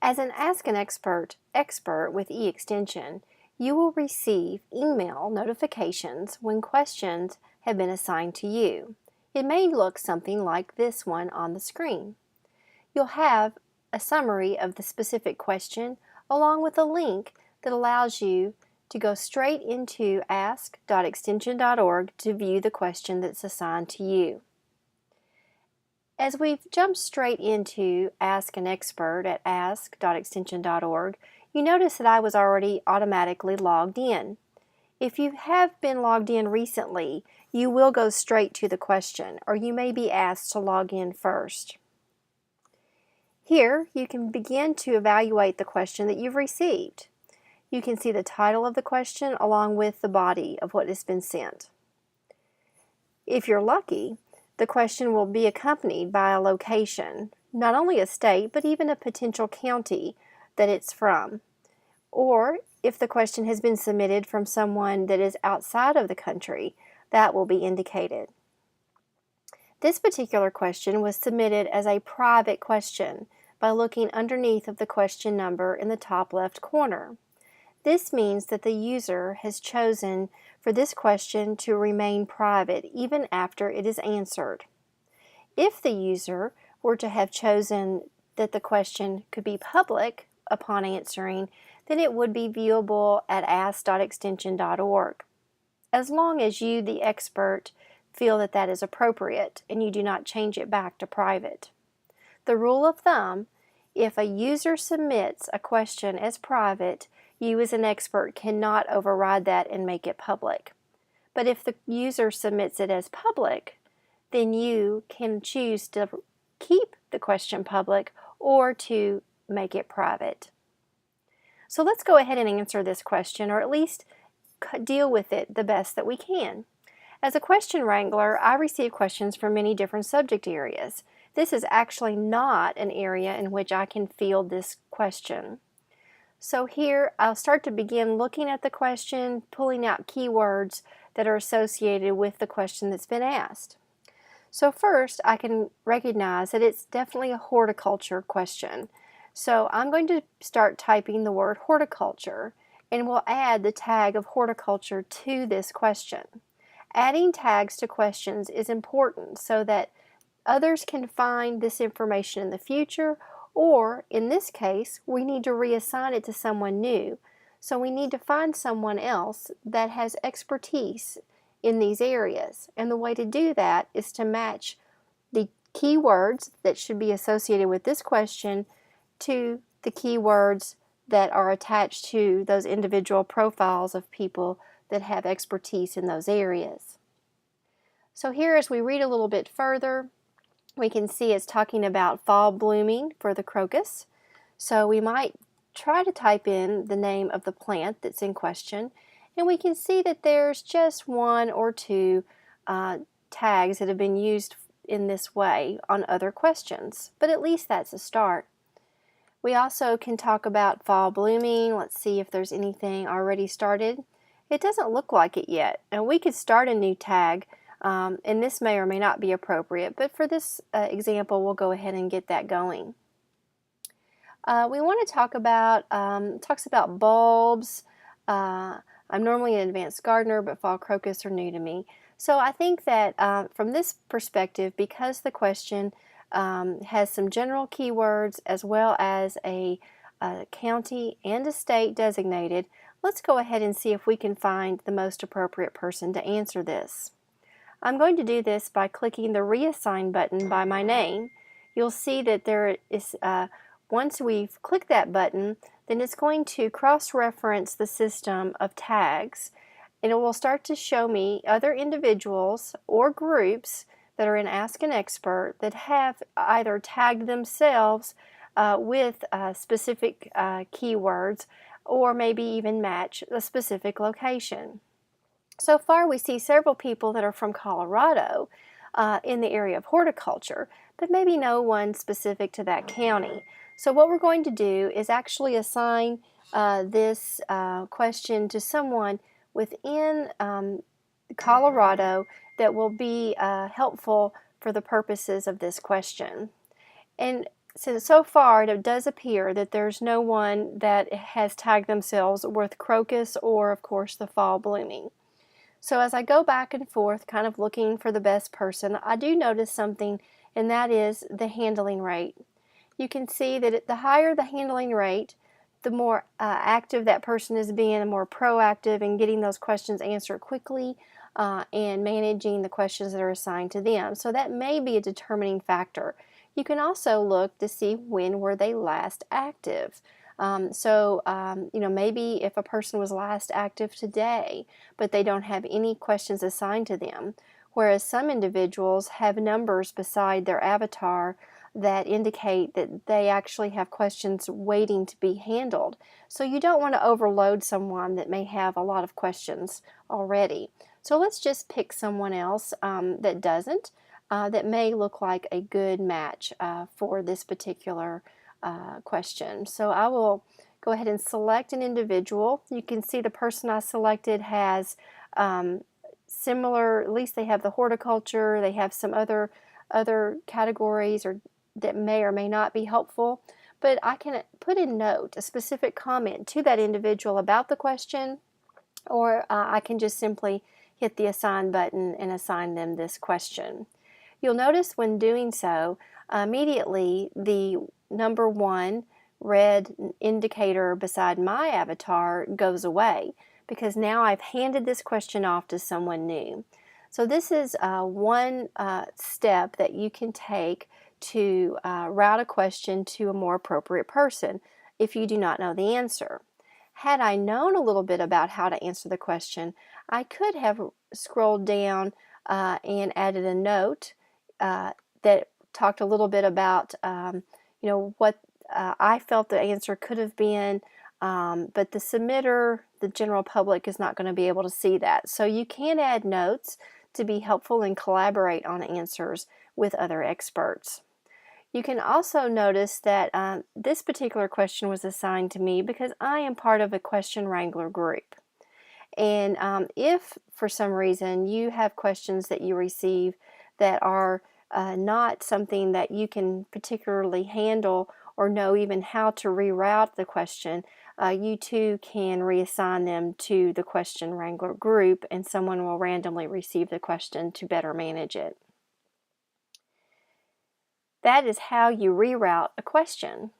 As an Ask an Expert expert with eXtension, you will receive email notifications when questions have been assigned to you. It may look something like this one on the screen. You'll have a summary of the specific question along with a link that allows you to go straight into ask.extension.org to view the question that's assigned to you. As we've jumped straight into Ask an Expert at ask.extension.org, you notice that I was already automatically logged in. If you have been logged in recently, you will go straight to the question, or you may be asked to log in first. Here, you can begin to evaluate the question that you've received. You can see the title of the question along with the body of what has been sent. If you're lucky, the question will be accompanied by a location, not only a state, but even a potential county that it's from. Or if the question has been submitted from someone that is outside of the country, that will be indicated. This particular question was submitted as a private question by looking underneath of the question number in the top left corner. This means that the user has chosen for this question to remain private even after it is answered. If the user were to have chosen that the question could be public upon answering, then it would be viewable at ask.extension.org, as long as you, the expert, feel that that is appropriate and you do not change it back to private. The rule of thumb, if a user submits a question as private, you as an expert cannot override that and make it public. But if the user submits it as public, then you can choose to keep the question public or to make it private. So let's go ahead and answer this question, or at least deal with it the best that we can. As a question wrangler, I receive questions from many different subject areas. This is actually not an area in which I can field this question. So here I'll start to begin looking at the question, pulling out keywords that are associated with the question that's been asked. So first I can recognize that it's definitely a horticulture question. So I'm going to start typing the word horticulture, and we'll add the tag of horticulture to this question. Adding tags to questions is important so that others can find this information in the future, or in this case, we need to reassign it to someone new. So we need to find someone else that has expertise in these areas. And the way to do that is to match the keywords that should be associated with this question to the keywords that are attached to those individual profiles of people that have expertise in those areas. So here, as we read a little bit further, we can see it's talking about fall blooming for the crocus. So we might try to type in the name of the plant that's in question, and we can see that there's just one or two tags that have been used in this way on other questions, but at least that's a start. We also can talk about fall blooming. Let's see if there's anything already started. It doesn't look like it yet, and we could start a new tag. And this may or may not be appropriate, but for this example, we'll go ahead and get that going. We want to talk about, talks about bulbs. I'm normally an advanced gardener, but fall crocus are new to me. So I think that from this perspective, because the question has some general keywords as well as a county and a state designated, let's go ahead and see if we can find the most appropriate person to answer this. I'm going to do this by clicking the reassign button by my name. You'll see that there is, once we've clicked that button, then it's going to cross-reference the system of tags, and it will start to show me other individuals or groups that are in Ask an Expert that have either tagged themselves with specific keywords, or maybe even match a specific location. So far we see several people that are from Colorado in the area of horticulture, but maybe no one specific to that county. So what we're going to do is actually assign this question to someone within Colorado that will be helpful for the purposes of this question. And since so far it does appear that there's no one that has tagged themselves with crocus or, of course, the fall blooming. So as I go back and forth kind of looking for the best person, I do notice something, and that is the handling rate. You can see that the higher the handling rate, the more active that person is being, and more proactive in getting those questions answered quickly and managing the questions that are assigned to them. So that may be a determining factor. You can also look to see when were they last active. Maybe if a person was last active today, but they don't have any questions assigned to them, whereas some individuals have numbers beside their avatar that indicate that they actually have questions waiting to be handled. So you don't want to overload someone that may have a lot of questions already. So let's just pick someone else that doesn't, that may look like a good match for this particular question. So I will go ahead and select an individual. You can see the person I selected has similar, at least they have the horticulture, they have some other categories or that may or may not be helpful, but I can put a note, a specific comment to that individual about the question, or I can just simply hit the assign button and assign them this question. You'll notice when doing so, immediately the number 1 red indicator beside my avatar goes away because now I've handed this question off to someone new. So this is one step that you can take to route a question to a more appropriate person if you do not know the answer. Had I known a little bit about how to answer the question, I could have scrolled down and added a note that talked a little bit about what I felt the answer could have been, but the submitter, the general public, is not going to be able to see that. So you can add notes to be helpful and collaborate on answers with other experts. You can also notice that this particular question was assigned to me because I am part of a question wrangler group. And if for some reason you have questions that you receive that are not something that you can particularly handle or know even how to reroute the question, you too can reassign them to the question wrangler group, and someone will randomly receive the question to better manage it. That is how you reroute a question.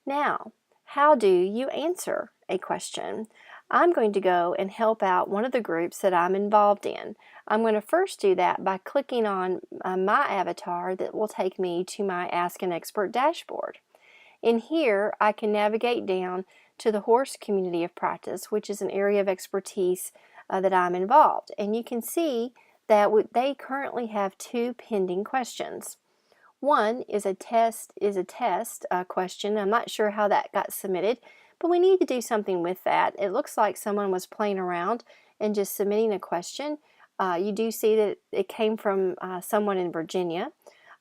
Now, how do you answer a question? I'm going to go and help out one of the groups that I'm involved in. I'm going to first do that by clicking on my avatar that will take me to my Ask an Expert dashboard. In here, I can navigate down to the horse community of practice, which is an area of expertise that I'm involved. And you can see that they currently have 2 pending questions. One is a test question. I'm not sure how that got submitted, but we need to do something with that. It looks like someone was playing around and just submitting a question. You do see that it came from someone in Virginia.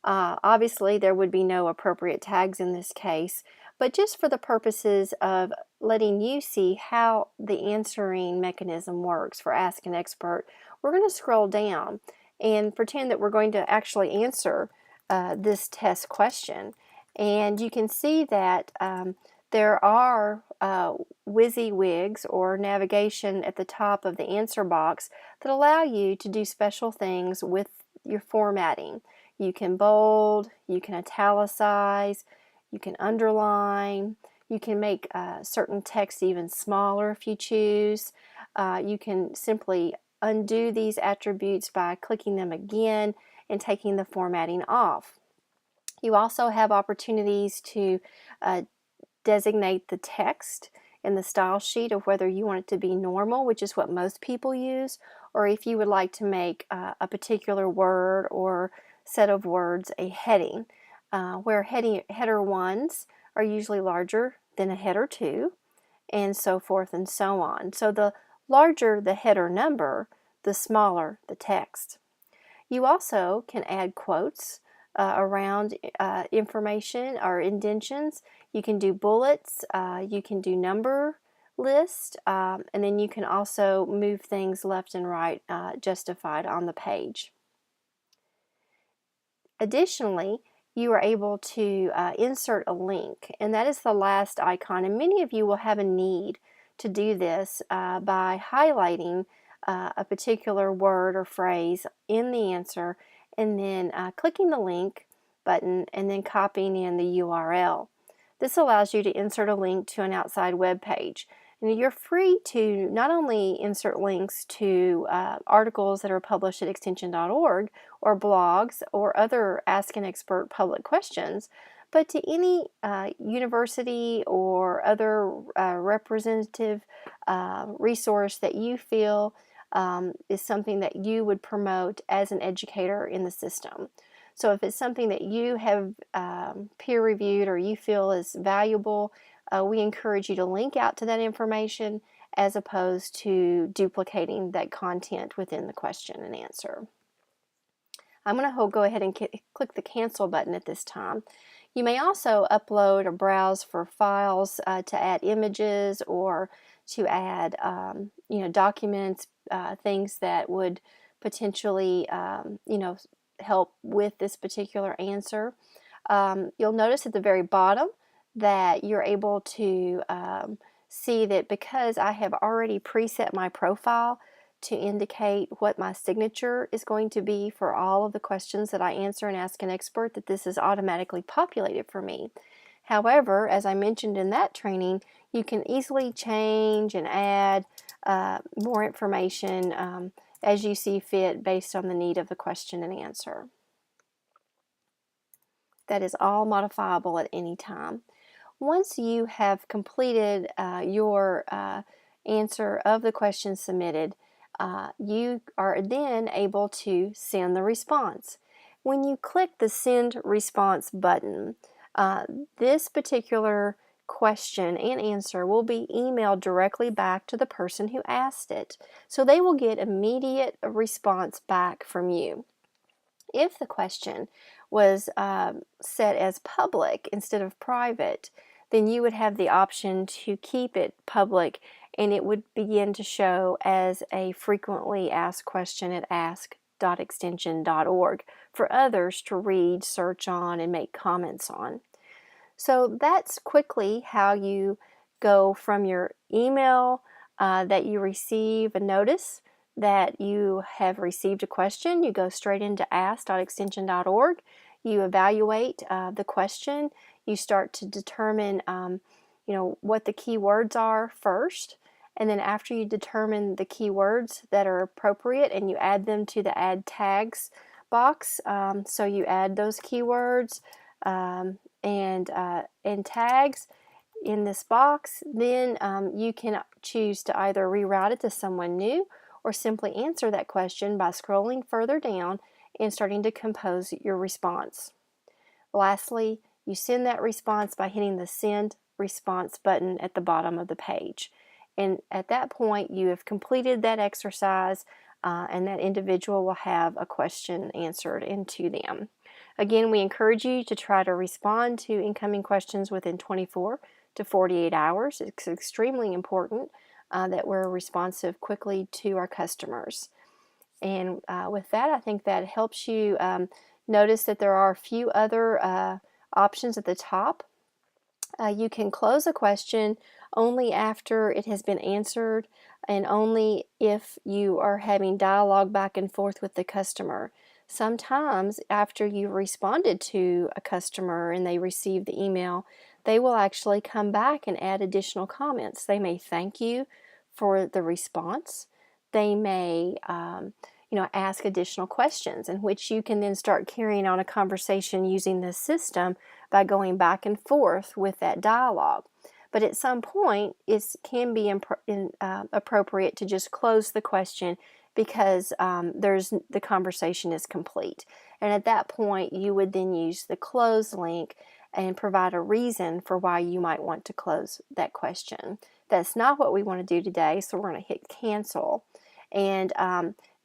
Obviously, there would be no appropriate tags in this case, but just for the purposes of letting you see how the answering mechanism works for Ask an Expert, we're going to scroll down and pretend that we're going to actually answer this test question. And you can see that there are WYSIWYGs or navigation at the top of the answer box that allow you to do special things with your formatting. You can bold, you can italicize, you can underline, you can make certain text even smaller if you choose. You can simply undo these attributes by clicking them again and taking the formatting off. You also have opportunities to designate the text in the style sheet of whether you want it to be normal, which is what most people use, or if you would like to make a particular word or set of words a heading, where header 1s are usually larger than a header 2, and so forth and so on. So the larger the header number, the smaller the text. You also can add quotes around information or indentions. You can do bullets, you can do number list, and then you can also move things left and right justified on the page. Additionally, you are able to insert a link, and that is the last icon. And many of you will have a need to do this by highlighting a particular word or phrase in the answer, and then clicking the link button and then copying in the URL. This allows you to insert a link to an outside web page. And you're free to not only insert links to articles that are published at eXtension.org or blogs or other Ask an Expert public questions, but to any university or other representative resource that you feel is something that you would promote as an educator in the system. So if it's something that you have peer-reviewed or you feel is valuable, we encourage you to link out to that information as opposed to duplicating that content within the question and answer. I'm going to go ahead and click the cancel button at this time. You may also upload or browse for files to add images or to add documents, things that would potentially help with this particular answer. You'll notice at the very bottom that you're able to see that because I have already preset my profile to indicate what my signature is going to be for all of the questions that I answer and Ask an Expert, that this is automatically populated for me. However, as I mentioned in that training, you can easily change and add more information as you see fit based on the need of the question and answer. That is all modifiable at any time. Once you have completed your answer of the question submitted, you are then able to send the response. When you click the Send Response button, this particular question and answer will be emailed directly back to the person who asked it. So they will get immediate response back from you. If the question was set as public instead of private, then you would have the option to keep it public, and it would begin to show as a frequently asked question at ask.eXtension.org for others to read, search on, and make comments on. So that's quickly how you go from your email that you receive a notice that you have received a question. You go straight into ask.eXtension.org. You evaluate the question. You start to determine what the keywords are first. And then after you determine the keywords that are appropriate and you add them to the Add Tags box, so you add those keywords and tags in this box, then you can choose to either reroute it to someone new or simply answer that question by scrolling further down and starting to compose your response. Lastly, you send that response by hitting the Send Response button at the bottom of the page. And at that point, you have completed that exercise and that individual will have a question answered into them. Again, we encourage you to try to respond to incoming questions within 24 to 48 hours. It's extremely important that we're responsive quickly to our customers. And with that, I think that helps you notice that there are a few other options at the top. You can close a question only after it has been answered and only if you are having dialogue back and forth with the customer. Sometimes after you've responded to a customer and they receive the email, they will actually come back and add additional comments. They may thank you for the response. They may ask additional questions in which you can then start carrying on a conversation using this system by going back and forth with that dialogue. But at some point, it can be appropriate to just close the question because the conversation is complete. And at that point, you would then use the close link and provide a reason for why you might want to close that question. That's not what we want to do today, so we're going to hit cancel and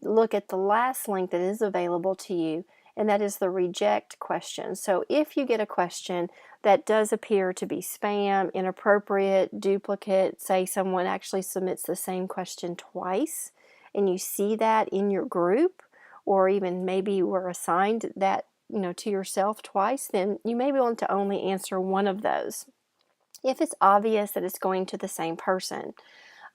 look at the last link that is available to you, and that is the reject question. So if you get a question that does appear to be spam, inappropriate, duplicate, say someone actually submits the same question twice, and you see that in your group, or even maybe you were assigned that to yourself twice, then you may be able to only answer one of those. If it's obvious that it's going to the same person,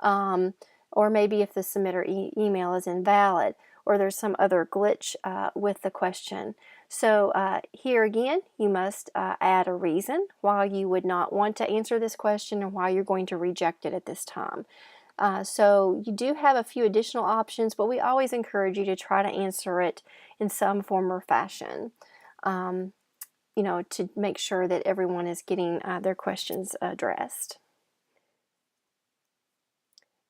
or maybe if the submitter email is invalid, or there's some other glitch with the question. So here again, you must add a reason why you would not want to answer this question and why you're going to reject it at this time. So you do have a few additional options, but we always encourage you to try to answer it in some form or fashion, to make sure that everyone is getting their questions addressed.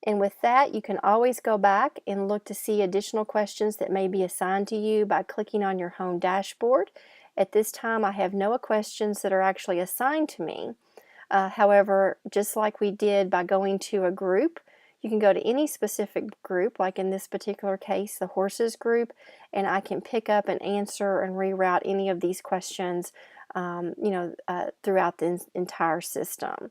And with that, you can always go back and look to see additional questions that may be assigned to you by clicking on your home dashboard. At this time, I have no questions that are actually assigned to me. However, just like we did by going to a group, you can go to any specific group, like in this particular case, the horses group, and I can pick up and answer and reroute any of these questions throughout the entire system.